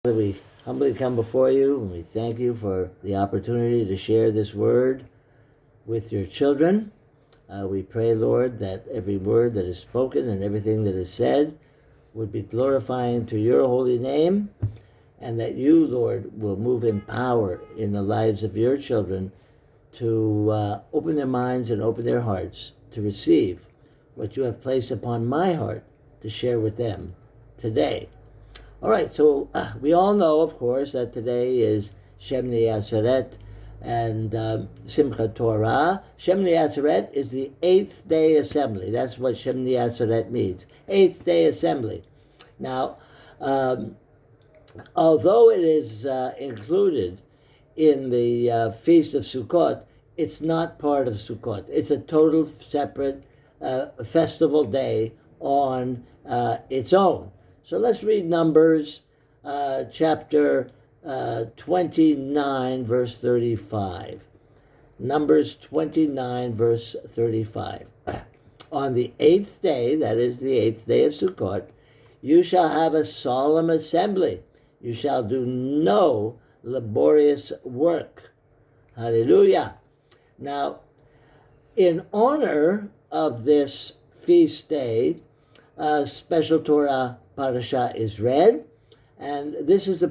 We humbly come before you and we thank you for the opportunity to share this word with your children. We pray, Lord, that every word that is spoken and everything that is said would be glorifying to your holy name, and that you, Lord, will move in power in the lives of your children to open their minds and open their hearts to receive what you have placed upon my heart to share with them today. All right, so we all know, of course, that today is Shmini Atzeret and Simchat Torah. Shmini Atzeret is the 8th day assembly. That's what Shmini Atzeret means, 8th day assembly. Now, although it is included in the Feast of Sukkot, it's not part of Sukkot. It's a total separate festival day on its own. So let's read Numbers chapter 29, verse 35. Numbers 29, verse 35. On the 8th day, that is the 8th day of Sukkot, you shall have a solemn assembly. You shall do no laborious work. Hallelujah. Now, in honor of this feast day, a special Torah parasha is read, and this is the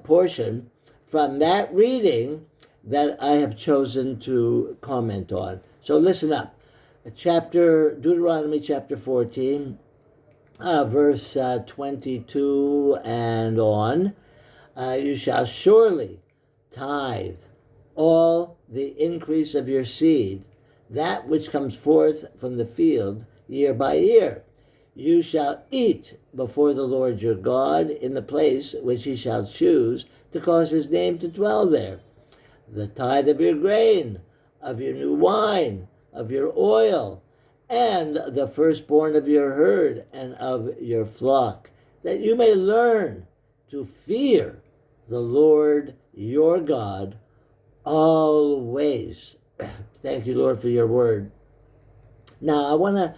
portion from that reading that I have chosen to comment on. So listen up. Deuteronomy chapter 14, verse 22 and on. You shall surely tithe all the increase of your seed, that which comes forth from the field year by year. You shall eat before the Lord your God in the place which he shall choose to cause his name to dwell there. The tithe of your grain, of your new wine, of your oil, and the firstborn of your herd and of your flock, that you may learn to fear the Lord your God always. Thank you, Lord, for your word. Now, I want to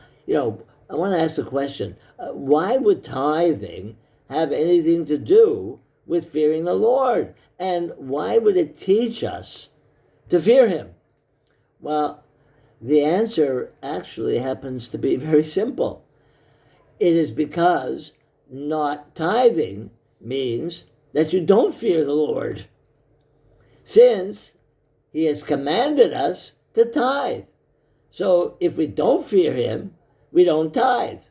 ask a question. Why would tithing have anything to do with fearing the Lord? And why would it teach us to fear him? Well, the answer actually happens to be very simple. It is because not tithing means that you don't fear the Lord, since he has commanded us to tithe. So if we don't fear him, we don't tithe.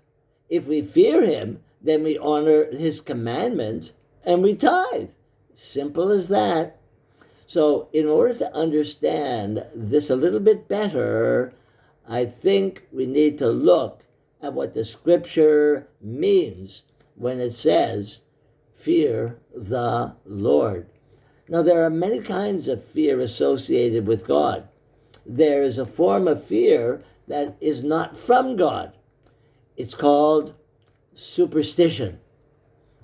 If we fear him, then we honor his commandment and we tithe. Simple as that. So in order to understand this a little bit better, I think we need to look at what the scripture means when it says, fear the Lord. Now, there are many kinds of fear associated with God. There is a form of fear that is not from God. It's called superstition.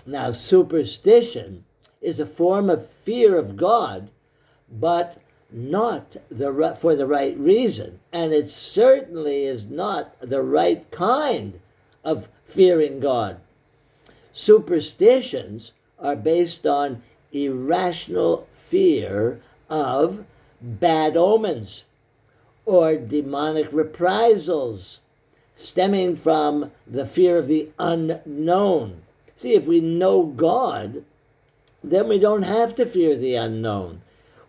Now, superstition is a form of fear of God, but not for the right reason. And it certainly is not the right kind of fearing God. Superstitions are based on irrational fear of bad omens or demonic reprisals, stemming from the fear of the unknown. See, if we know God, then we don't have to fear the unknown.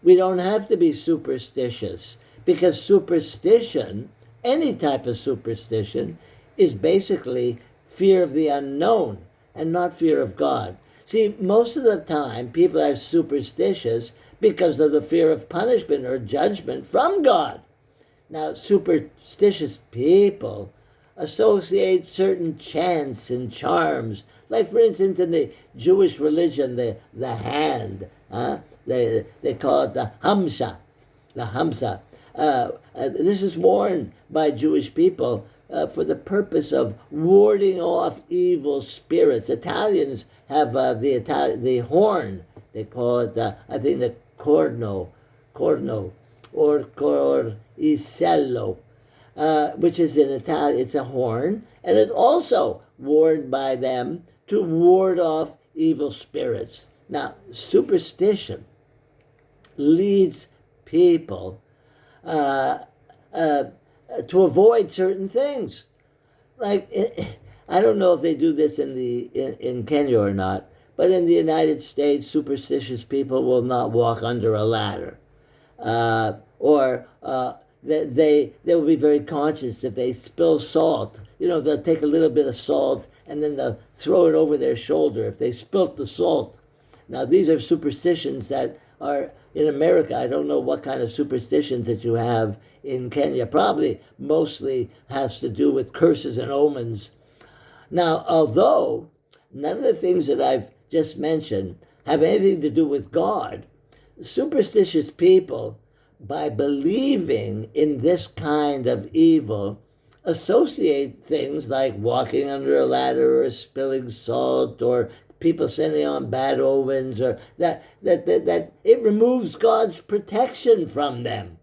We don't have to be superstitious, because superstition, any type of superstition, is basically fear of the unknown and not fear of God. See, most of the time, people are superstitious because of the fear of punishment or judgment from God. Now, superstitious people associate certain chants and charms, like, for instance, in the Jewish religion, the hand, they call it the hamsa, the hamsa. This is worn by Jewish people for the purpose of warding off evil spirits. Italians have the horn. They call it the corno, or coricello, which is in Italian. It's a horn, and it's also worn by them to ward off evil spirits. Now, superstition leads people to avoid certain things. Like, I don't know if they do this in Kenya or not, but in the United States, superstitious people will not walk under a ladder, or they will be very conscious if they spill salt. They'll take a little bit of salt and then they'll throw it over their shoulder if they spilt the salt. Now, these are superstitions that are in America. I don't know what kind of superstitions that you have in Kenya. Probably mostly has to do with curses and omens. Now, although none of the things that I've just mentioned have anything to do with God, superstitious people, by believing in this kind of evil, associate things like walking under a ladder or spilling salt or people sending on bad omens, or that it removes God's protection from them.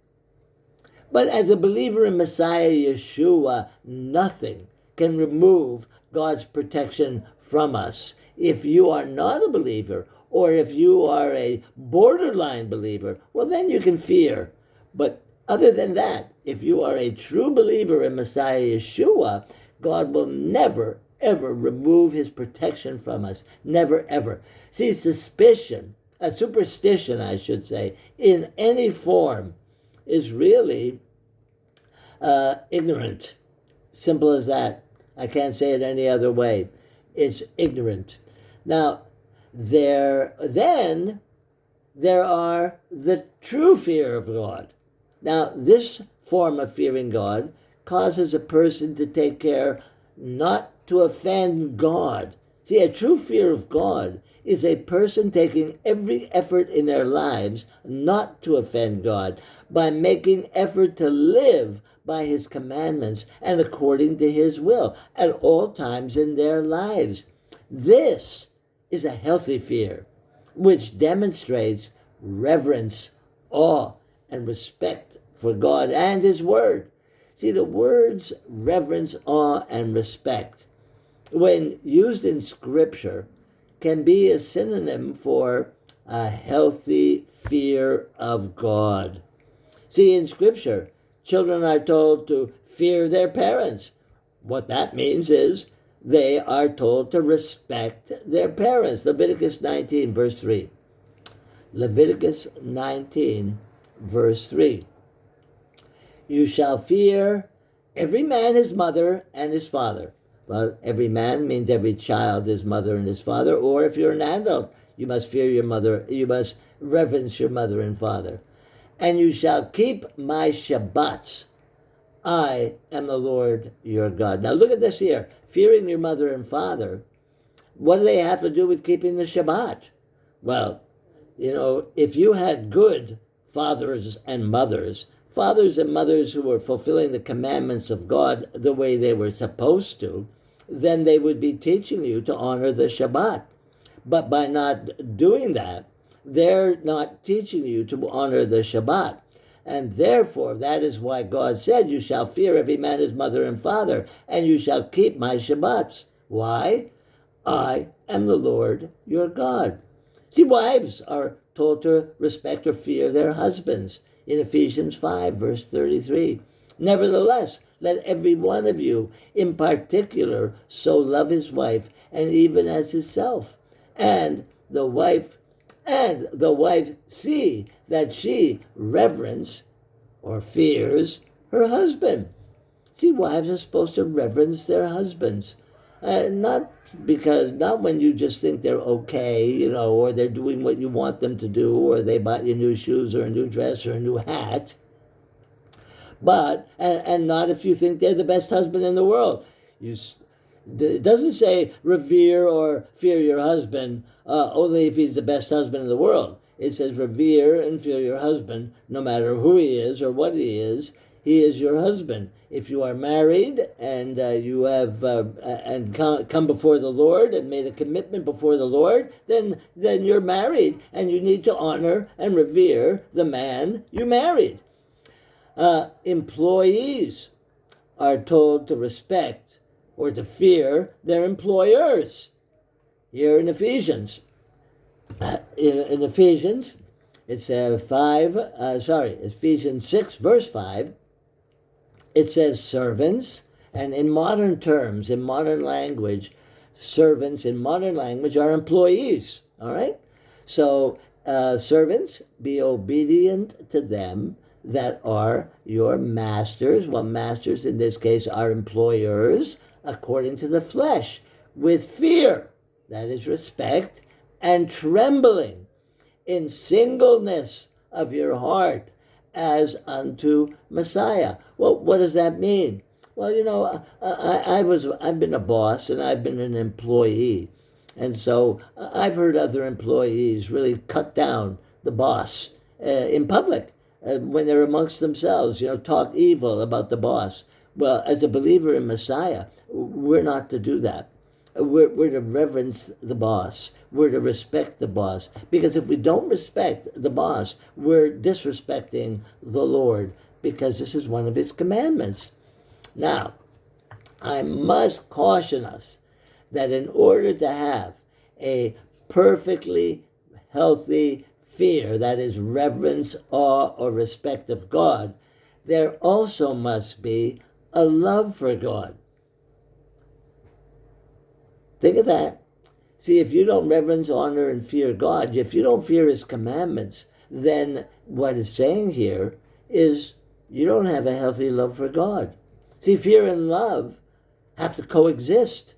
But as a believer in Messiah Yeshua, nothing can remove God's protection from us. If you are not a believer, or if you are a borderline believer, well, then you can fear. But other than that, if you are a true believer in Messiah Yeshua, God will never, ever remove his protection from us. Never, ever. See, superstition, I should say, in any form is really ignorant. Simple as that. I can't say it any other way. It's ignorant. Now, then there are the true fear of God. Now, this form of fearing God causes a person to take care not to offend God. See, a true fear of God is a person taking every effort in their lives not to offend God by making effort to live by his commandments and according to his will at all times in their lives. This is a healthy fear, which demonstrates reverence, awe, and respect for God and his word. See, the words reverence, awe, and respect, when used in Scripture, can be a synonym for a healthy fear of God. See, in Scripture, children are told to fear their parents. What that means is they are told to respect their parents. Leviticus 19, verse 3. Leviticus 19, verse 3. You shall fear every man his mother and his father. Well, every man means every child, his mother and his father. Or if you're an adult, you must fear your mother. You must reverence your mother and father. And you shall keep my Shabbats. I am the Lord your God. Now look at this here. Fearing your mother and father. What do they have to do with keeping the Shabbat? Well, if you had good fathers and mothers who were fulfilling the commandments of God the way they were supposed to, then they would be teaching you to honor the Shabbat. But by not doing that, they're not teaching you to honor the Shabbat. And therefore, that is why God said, you shall fear every man his mother and father, and you shall keep my Shabbats. Why? I am the Lord your God. See, wives are told to respect or fear their husbands in Ephesians 5, verse 33. Nevertheless, let every one of you in particular so love his wife, and even as himself, and the wife see that she reverence or fears her husband. See, wives are supposed to reverence their husbands. Not when you just think they're okay, or they're doing what you want them to do, or they bought you new shoes or a new dress or a new hat. But, and not if you think they're the best husband in the world. It doesn't say revere or fear your husband only if he's the best husband in the world. It says revere and fear your husband no matter who he is or what he is your husband. If you are married and you have come before the Lord and made a commitment before the Lord, then you're married and you need to honor and revere the man you married. Employees are told to respect or to fear their employers. here in Ephesians. In Ephesians, it's Ephesians 6, verse 5, it says servants, and in modern terms, in modern language, servants in modern language are employees, all right? So servants, be obedient to them that are your masters. Well, masters in this case are employers according to the flesh, with fear, that is respect, and trembling, in singleness of your heart, as unto Messiah. Well, what does that mean? Well, I've been a boss and I've been an employee, and so I've heard other employees really cut down the boss in public when they're amongst themselves. Talk evil about the boss. Well, as a believer in Messiah, we're not to do that. We're to reverence the boss. We're to respect the boss. Because if we don't respect the boss, we're disrespecting the Lord, because this is one of his commandments. Now, I must caution us that in order to have a perfectly healthy fear, that is reverence, awe, or respect of God, there also must be a love for God. Think of that. See, if you don't reverence, honor, and fear God, if you don't fear his commandments, then what it's saying here is you don't have a healthy love for God. See, fear and love have to coexist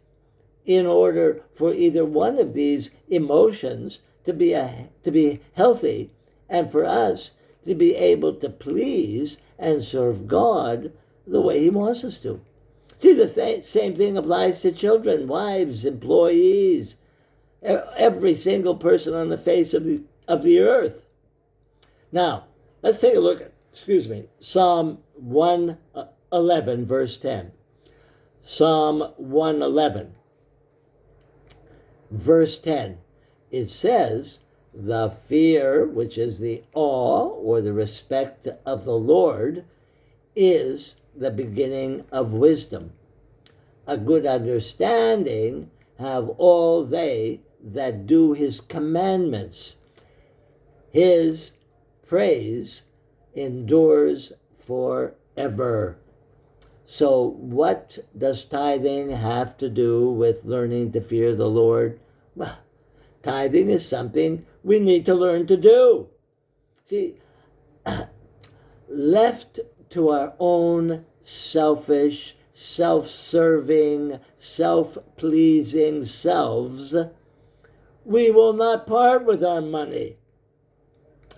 in order for either one of these emotions to be healthy, and for us to be able to please and serve God the way he wants us to. See, the same thing applies to children, wives, employees, every single person on the face of the earth. Now, let's take a look at, Psalm 111, verse 10. Psalm 111, verse 10. It says, the fear, which is the awe or the respect of the Lord, is the beginning of wisdom. A good understanding have all they that do his commandments. His praise endures forever. So what does tithing have to do with learning to fear the Lord? Well, tithing is something we need to learn to do. See, left to our own selfish, self-serving, self-pleasing selves, we will not part with our money.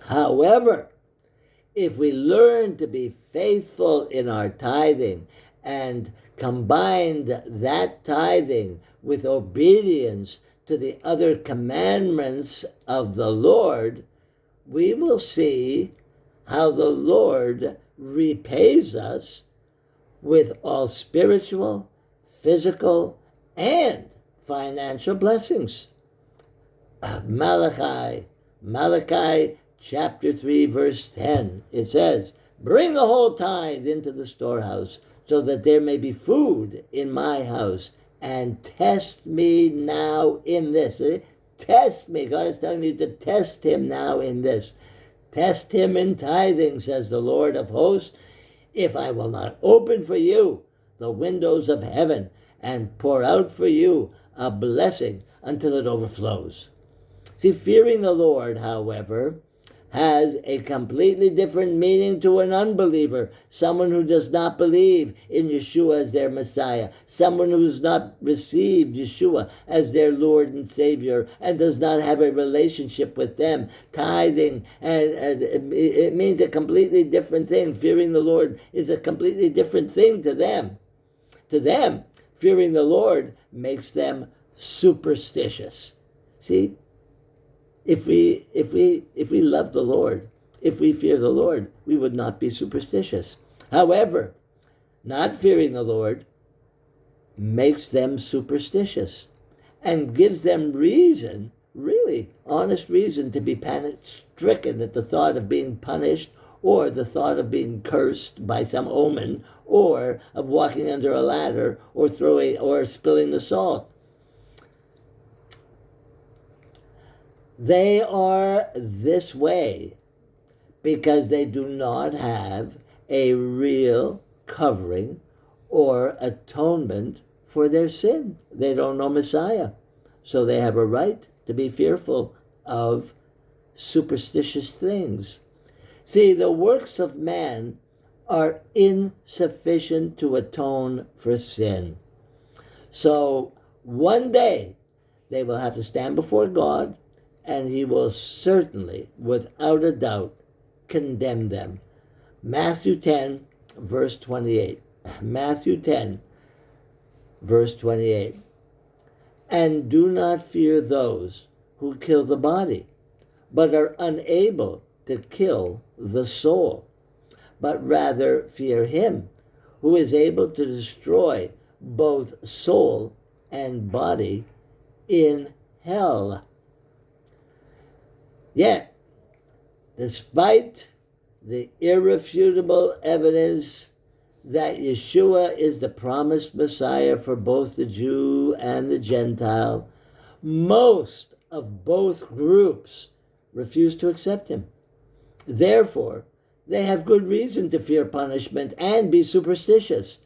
However, if we learn to be faithful in our tithing and combined that tithing with obedience to the other commandments of the Lord, we will see how the Lord repays us with all spiritual, physical, and financial blessings. Malachi chapter 3, verse 10, it says, bring the whole tithe into the storehouse, so that there may be food in my house, and test me now in this. Test me. God is telling you to test him now in this. Test him in tithing, says the Lord of hosts, if I will not open for you the windows of heaven and pour out for you a blessing until it overflows. See, fearing the Lord, however, has a completely different meaning to an unbeliever, someone who does not believe in Yeshua as their Messiah, someone who has not received Yeshua as their Lord and Savior and does not have a relationship with them. Tithing, and it means a completely different thing. Fearing the Lord is a completely different thing to them. To them, fearing the Lord makes them superstitious. See? If we love the Lord, if we fear the Lord, we would not be superstitious. However, not fearing the Lord makes them superstitious and gives them reason, really honest reason, to be panic-stricken at the thought of being punished, or the thought of being cursed by some omen, or of walking under a ladder, or spilling the salt. They are this way because they do not have a real covering or atonement for their sin. They don't know Messiah. So they have a right to be fearful of superstitious things. See, the works of man are insufficient to atone for sin. So one day they will have to stand before God, and he will certainly, without a doubt, condemn them. Matthew 10, verse 28. Matthew 10, verse 28. And do not fear those who kill the body, but are unable to kill the soul, but rather fear him who is able to destroy both soul and body in hell. Yet, despite the irrefutable evidence that Yeshua is the promised Messiah for both the Jew and the Gentile, most of both groups refuse to accept him. Therefore, they have good reason to fear punishment and be superstitious,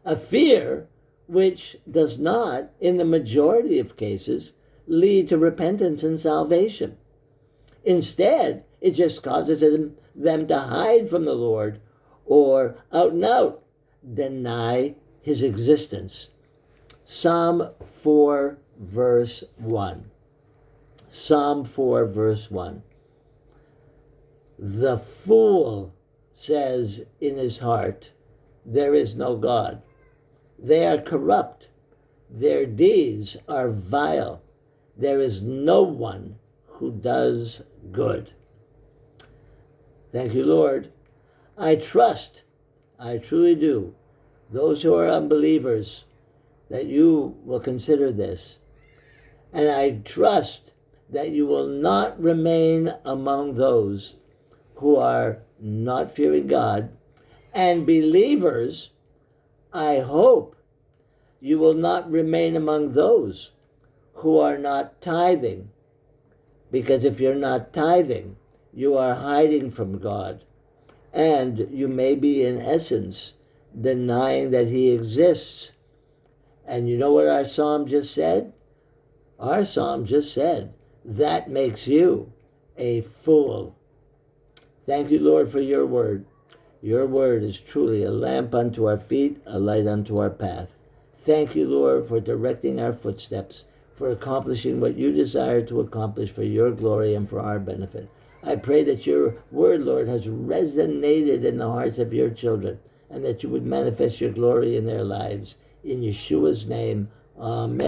a fear which does not, in the majority of cases, lead to repentance and salvation. Instead, it just causes them to hide from the Lord or out and out deny his existence. Psalm 4, verse 1. Psalm 4, verse 1. The fool says in his heart, there is no God. They are corrupt. Their deeds are vile. There is no one who does good. Thank you, Lord. I trust, I truly do, those who are unbelievers, that you will consider this. And I trust that you will not remain among those who are not fearing God. And believers, I hope you will not remain among those who are not tithing. Because if you're not tithing, you are hiding from God. And you may be, in essence, denying that he exists. And you know what our psalm just said? Our psalm just said, that makes you a fool. Thank you, Lord, for your word. Your word is truly a lamp unto our feet, a light unto our path. Thank you, Lord, for directing our footsteps, for accomplishing what you desire to accomplish for your glory and for our benefit. I pray that your word, Lord, has resonated in the hearts of your children, and that you would manifest your glory in their lives. In Yeshua's name, amen.